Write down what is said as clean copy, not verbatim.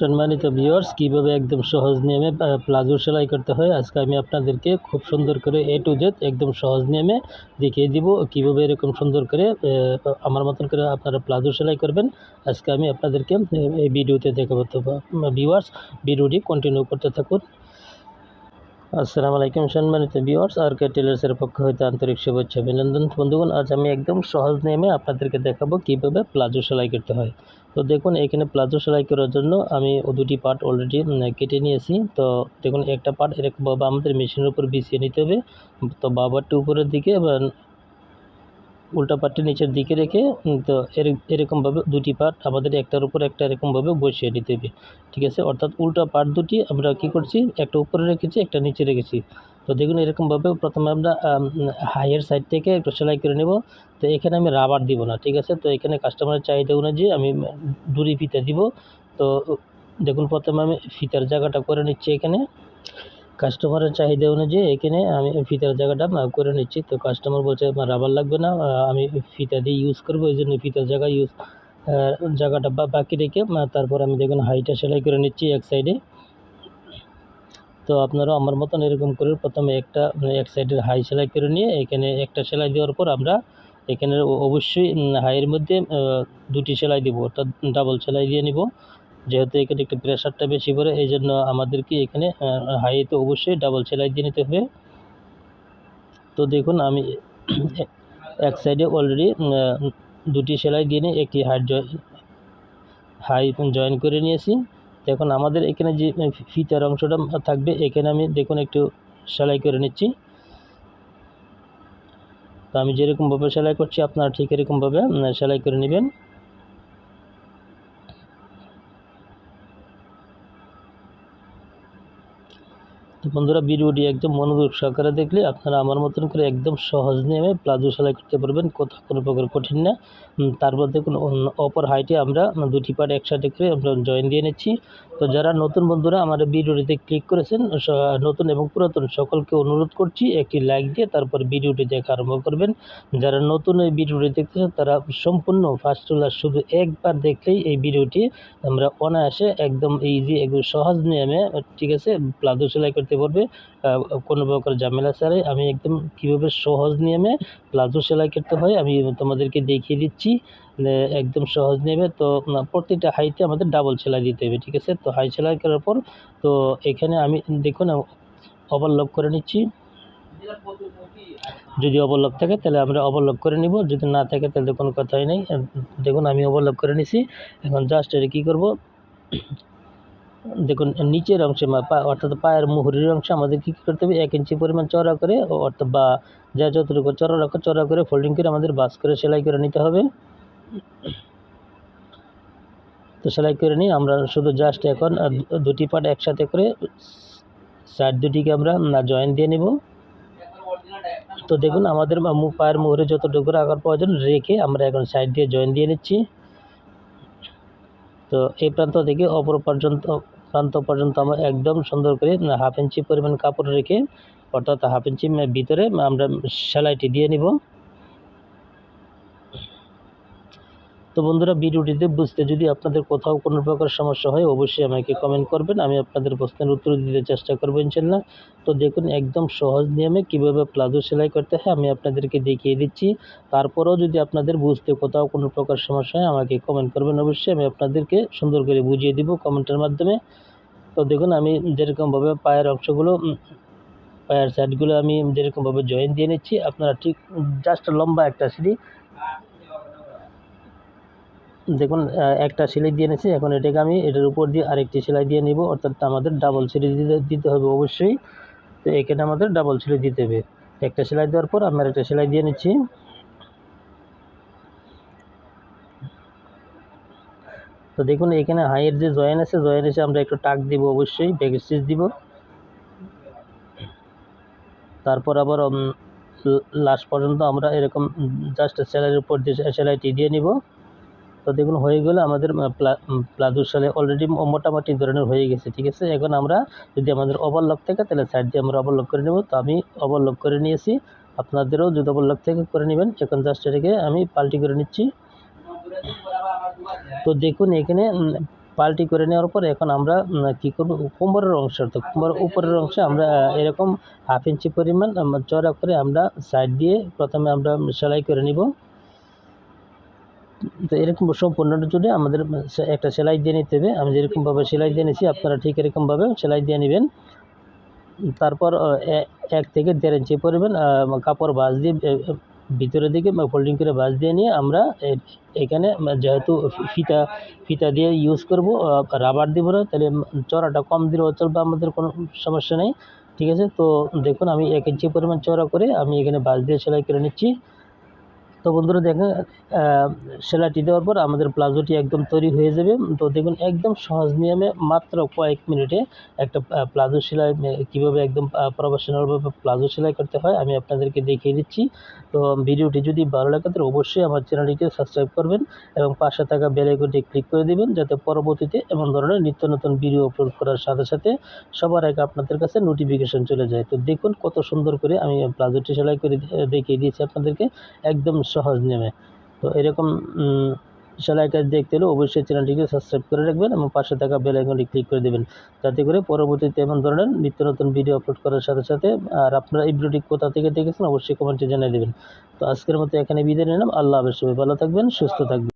সম্মানিত ভিউয়ার্স, কিভাবে একদম সহজ নিয়মে প্লাজো সেলাই করতে হয় আজকে আমি আপনাদেরকে খুব সুন্দর করে A to Z একদম সহজ নিয়মে দেখিয়ে দিব। কিভাবে এরকম সুন্দর করে আমার মতন করে আপনারা প্লাজো সেলাই করবেন আজকে আমি আপনাদেরকে এই ভিডিওতে দেখাবো। তো ভিউয়ার্স, ভিডিওটি কন্টিনিউ করতে থাকুন। আসসালামু আলাইকুম সম্মানিত ভিউয়ার্স, RK টেলার্সের পক্ষ হতে আন্তরিক শুভেচ্ছা অভিনন্দন। বন্ধুগণ, আজ আমি একদম সহজ নিয়মে আপনাদেরকে দেখাবো কিভাবে প্লাজো সেলাই করতে হয়। তো দেখুন, এখানে প্লাজো সেলাই করার জন্য আমি দুটি পার্ট অলরেডি কেটে নিয়েছি। তো দেখুন, একটা পার্ট এরকমভাবে আমাদের মেশিনের উপর বিছিয়ে নিতে হবে। তো বাবারটি উপরের দিকে বা উল্টা পাটটি নিচের দিকে রেখে তো এরকমভাবে দুটি পার্ট আমাদের একটার উপর একটা এরকমভাবে বসিয়ে নিতে হবে, ঠিক আছে। অর্থাৎ উল্টা পার্ট দুটি আমরা কি করছি, একটা উপরে রেখেছি, একটা নিচে রেখেছি। তো দেখুন, এরকমভাবে প্রথমে আমরা হাইয়ের সাইড থেকে একটু সেলাই করে নেব। তো এখানে আমি রাবার দিব না, ঠিক আছে। তো এখানে কাস্টমারের চাহিদা অনুযায়ী আমি দড়ি ফিতা দিব। তো দেখুন, প্রথমে আমি ফিতার জায়গাটা করে নিচ্ছি। এখানে কাস্টমারের চাহিদা অনুযায়ী এখানে আমি ফিতার জায়গাটা করে নিচ্ছি। তো কাস্টমার বলছে রাবার লাগবে না, আমি ফিতা দিয়ে ইউজ করবো, এই জন্য ফিতার জায়গাটা বাকি রেখে তারপর আমি দেখুন হাইটা সেলাই করে নিচ্ছি এক সাইডে। তো আপনারাও আমার মতন এরকম করে প্রথমে এক সাইডের হাই সেলাই করে নিয়ে এখানে একটা সেলাই দেওয়ার পর আমরা এখানে অবশ্যই হাইয়ের মধ্যে দুটি সেলাই দিব, অর্থাৎ ডাবল সেলাই দিয়ে নিব। যেহেতু এখানে একটু প্রেশারটা বেশি পড়ে, এই জন্য আমাদেরকে এখানে হাইতে অবশ্যই ডাবল সেলাই দিয়ে নিতে হবে। তো দেখুন, আমি এক সাইডে অলরেডি দুটি সেলাই দিয়ে নিয়ে একটি হাই জয়েন করে নিয়েছি। এখন আমাদের এখানে যে ফিতার অংশটা থাকবে এখানে আমি দেখুন একটু সেলাই করে নিচ্ছি। তো আমি যেরকমভাবে সেলাই করছি আপনারা ঠিক এরকমভাবে সেলাই করে নেবেন। তো বন্ধুরা, ভিডিওটি একদম মনোযোগ সহকারে দেখলে আপনারা আমার মতন করে একদম সহজ নিয়মে প্লাজো সেলাই করতে পারবেন, কোথাও কোনো প্রকার কঠিন না। তারপর দেখুন, অপর হাইটে আমরা দুটি পার্ট একসাথে করে আমরা জয়েন দিয়ে নিচ্ছি। তো যারা নতুন বন্ধুরা আমার ভিডিওটিতে ক্লিক করেছেন, নতুন এবং পুরাতন সকলকে অনুরোধ করছি একটি লাইক দিয়ে তারপর ভিডিওটি দেখা আরম্ভ করবেন। যারা নতুন এই ভিডিওটি দেখতেছেন তারা সম্পূর্ণ ফার্স্ট টু লাস্ট শুধু একবার দেখলেই এই ভিডিওটি আমরা অনায়াসে একদম ইজি একদম সহজ নিয়মে, ঠিক আছে, প্লাজো সেলাই করতে পারবে কোনো প্রকার ঝামেলা ছাড়াই। আমি একদম কীভাবে সহজ নিয়মে প্লাজো সেলাই করতে হয় আমি তোমাদেরকে দেখিয়ে দিচ্ছি একদম সহজ নিয়মে। তো প্রত্যেকটা হাইতে আমাদের ডাবল সেলাই দিতে হবে, ঠিক আছে। তো হাই সেলাই করার পর তো এখানে আমি দেখুন ওভারলক করে নিচ্ছি। যদি ওভারলক থাকে তাহলে আমরা ওভারলক করে নিব, যদি না থাকে তাহলে কোনো কথাই নেই। দেখুন, আমি ওভারলক করে নিছি। এখন জাস্ট এটা কী করব, দেখুন নিচের অংশে অর্থাৎ পায়ের মুহুরির অংশে আমাদের কী করতে হবে, 1 ইঞ্চি পরিমাণ চওড়া করে, অর্থাৎ বা যা যতটুকু চওড়া করে ফোল্ডিং করে আমাদের বাস করে সেলাই করে নিতে হবে। তো সেলাই করে নিয়ে আমরা শুধু জাস্ট এখন দুটি পার্ট একসাথে করে সাইড দুটিকে আমরা জয়েন দিয়ে নিব। তো দেখুন, আমাদের পায়ের মুহুরে যতটুকু রাখার প্রয়োজন রেখে আমরা এখন সাইড দিয়ে জয়েন দিয়ে নিচ্ছি। তো এই প্রান্ত থেকে অপর প্রান্ত পর্যন্ত আমরা একদম সুন্দর করে 1/2 ইঞ্চি পরিমাণ কাপড় রেখে, অর্থাৎ 1/2 ইঞ্চি ভিতরে আমরা সেলাইটি দিয়ে নিব। তো বন্ধুরা, ভিডিওটিতে বুঝতে যদি আপনাদের কোথাও কোনো প্রকার সমস্যা হয় অবশ্যই আমাকে কমেন্ট করবেন, আমি আপনাদের প্রশ্নের উত্তর দিতে চেষ্টা করব ইনশাল্লাহ। তো দেখুন, একদম সহজ নিয়মে কীভাবে প্লাজো সেলাই করতে হয় আমি আপনাদেরকে দেখিয়ে দিচ্ছি। তারপরেও যদি আপনাদের বুঝতে কোথাও কোনো প্রকার সমস্যা হয় আমাকে কমেন্ট করবেন, অবশ্যই আমি আপনাদেরকে সুন্দর করে বুঝিয়ে দিব কমেন্টের মাধ্যমে। তো দেখুন, আমি যেরকমভাবে পায়ের অংশগুলো পায়ের সাইডগুলো আমি যেরকমভাবে জয়েন দিয়ে নিচ্ছি, আপনারা ঠিক জাস্ট লম্বা একটা সিঁড়ি দেখুন একটা সেলাই দিয়ে নিয়েছি। এখন এটাকে আমি এটার উপর দিয়ে আরেকটি সেলাই দিয়ে নিব, অর্থাৎ আমাদের ডাবল সেলাই দিতে হবে অবশ্যই। তো এখানে আমাদের ডাবল সেলাই দিতে হবে। একটা সেলাই দেওয়ার পর আমি আরেকটা সেলাই দিয়ে নিচ্ছি। তো দেখুন, এখানে হাইয়ের যে জয়েন আছে, জয়েন এসে আমরা একটু টাক দিব, অবশ্যই ব্যাক স্টিচ দিব। তারপর আবার লাস্ট পর্যন্ত আমরা এরকম জাস্ট সেলাইয়ের উপর দিয়ে সেলাইটি দিয়ে নিব। তো দেখুন, হয়ে গেলে আমাদের প্লাজো সেলাই অলরেডি মোটামুটি ধরনের হয়ে গেছে, ঠিক আছে। এখন আমরা যদি আমাদের ওভারলক থাকে তাহলে সাইড দিয়ে আমরা ওভারলক করে নেব। তো আমি ওভারলক করে নিয়েছি, আপনাদেরও যদি ওভারলক থেকে করে নেবেন। এখন জাস্ট এটাকে আমি পাল্টি করে নিচ্ছি। তো দেখুন, এখানে পাল্টি করে নেওয়ার পর এখন আমরা কী করব, কোমরের অংশ অর্থাৎ কোমরের উপরের অংশে আমরা এরকম 1/2 ইঞ্চি পরিমাণ চওড়া করে আমরা সাইড দিয়ে প্রথমে আমরা সেলাই করে নিব। তো এরকম সম্পূর্ণটা জুড়ে আমাদের একটা সেলাই দিয়ে নিতে হবে। আমি যেরকমভাবে সেলাই দিয়ে নিয়েছি আপনারা ঠিক এরকমভাবে সেলাই দিয়ে নেবেন। তারপর 1 থেকে 1.5 ইঞ্চি পরিমাণ কাপড় ভাঁজ দিয়ে ভিতরের দিকে ফোল্ডিং করে ভাঁজ দিয়ে নিয়ে আমরা এখানে যেহেতু ফিতা দিয়ে ইউজ করব, রাবার দিব না, তাহলে চওড়াটা কম দিলেও চলবে, আমাদের কোনো সমস্যা নেই। ঠিক আছে, তো দেখুন আমি 1 ইঞ্চি পরিমাণ চওড়া করে আমি এখানে ভাঁজ দিয়ে সেলাই করে নিচ্ছি। তো বন্ধুরা দেখেন সেলাইটি দেওয়ার পর আমাদের প্লাজোটি একদম তৈরি হয়ে যাবে। তো দেখুন একদম সহজ নিয়মে মাত্র কয়েক মিনিটে একটা প্লাজো সেলাই কীভাবে একদম প্রফেশনালভাবে প্লাজো সেলাই করতে হয় আমি আপনাদেরকে দেখিয়ে দিচ্ছি। তো ভিডিওটি যদি ভালো লাগে তাহলে অবশ্যই আমার চ্যানেলটিকে সাবস্ক্রাইব করবেন এবং পাশে থাকা বেল আইকনটি ক্লিক করে দেবেন, যাতে পরবর্তীতে এমন ধরনের নিত্য নতুন ভিডিও আপলোড করার সাথে সাথে সবার আগে আপনাদের কাছে নোটিফিকেশন চলে যায়। তো দেখুন কত সুন্দর করে আমি প্লাজোটি সেলাই করে দেখিয়ে দিয়েছি আপনাদেরকে একদম সহজ নিয়মে। তো এরকম সেলাই কাজ দেখতে হলে অবশ্যই চ্যানেলটিকে সাবস্ক্রাইব করে রাখবেন এবং পাশে থাকা বেল আইকনটি ক্লিক করে দেবেন, যাতে করে পরবর্তীতে এমন ধরনের নিত্য নতুন ভিডিও আপলোড করার সাথে সাথে আর আপনারা এই ভিডিওটি কোথা থেকে দেখেছেন অবশ্যই কমেন্টে জানিয়ে দেবেন। তো আজকের মতো এখানে বিদায় নিলাম। আল্লাহ হাফেজ, সবাই ভালো থাকবেন, সুস্থ থাকবেন।